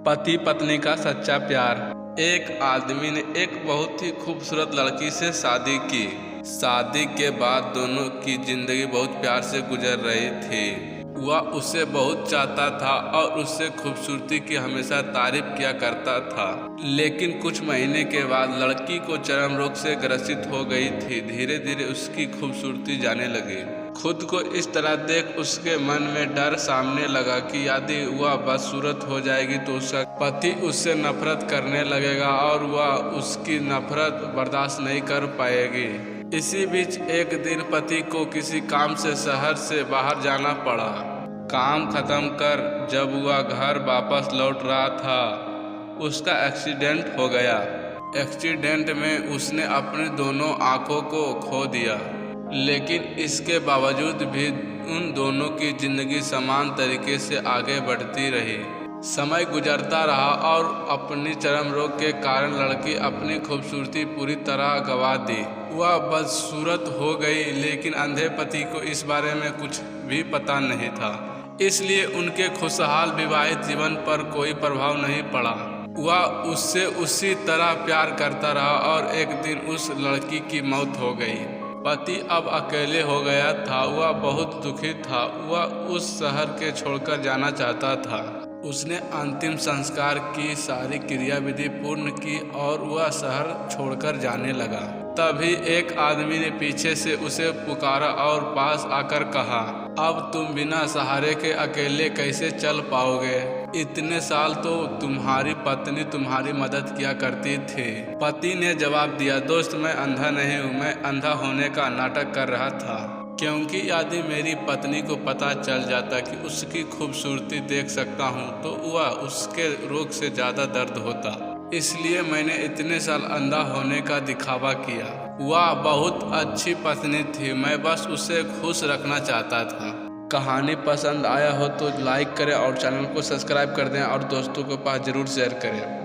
पति पत्नी का सच्चा प्यार। एक आदमी ने एक बहुत ही खूबसूरत लड़की से शादी की। शादी के बाद दोनों की जिंदगी बहुत प्यार से गुजर रही थी। वह उसे बहुत चाहता था और उससे खूबसूरती की हमेशा तारीफ किया करता था। लेकिन कुछ महीने के बाद लड़की को चर्म रोग से ग्रसित हो गई थी। धीरे धीरे उसकी खूबसूरती जाने लगी। खुद को इस तरह देख उसके मन में डर सामने लगा कि यदि वह बदसूरत हो जाएगी तो उसका पति उससे नफरत करने लगेगा और वह उसकी नफरत बर्दाश्त नहीं कर पाएगी। इसी बीच एक दिन पति को किसी काम से शहर से बाहर जाना पड़ा। काम खत्म कर जब वह घर वापस लौट रहा था, उसका एक्सीडेंट हो गया। एक्सीडेंट में उसने अपने दोनों आंखों को खो दिया। लेकिन इसके बावजूद भी उन दोनों की जिंदगी समान तरीके से आगे बढ़ती रही। समय गुजरता रहा और अपनी चर्म रोग के कारण लड़की अपनी खूबसूरती पूरी तरह गंवा दी। वह बदसूरत हो गई, लेकिन अंधे पति को इस बारे में कुछ भी पता नहीं था। इसलिए उनके खुशहाल विवाहित जीवन पर कोई प्रभाव नहीं पड़ा। वह उससे उसी तरह प्यार करता रहा और एक दिन उस लड़की की मौत हो गई। पति अब अकेले हो गया था। वह बहुत दुखी था। वह उस शहर के छोड़कर जाना चाहता था। उसने अंतिम संस्कार की सारी क्रियाविधि पूर्ण की और वह शहर छोड़कर जाने लगा। तभी एक आदमी ने पीछे से उसे पुकारा और पास आकर कहा, अब तुम बिना सहारे के अकेले कैसे चल पाओगे? इतने साल तो तुम्हारी पत्नी तुम्हारी मदद किया करती थी। पति ने जवाब दिया, दोस्त मैं अंधा नहीं हूँ, मैं अंधा होने का नाटक कर रहा था। क्योंकि यदि मेरी पत्नी को पता चल जाता कि उसकी खूबसूरती देख सकता हूँ तो वह उसके रोग से ज़्यादा दर्द होता। इसलिए मैंने इतने साल अंधा होने का दिखावा किया। वह बहुत अच्छी पत्नी थी, मैं बस उसे खुश रखना चाहता था। कहानी पसंद आया हो तो लाइक करें और चैनल को सब्सक्राइब कर दें और दोस्तों के पास ज़रूर शेयर करें।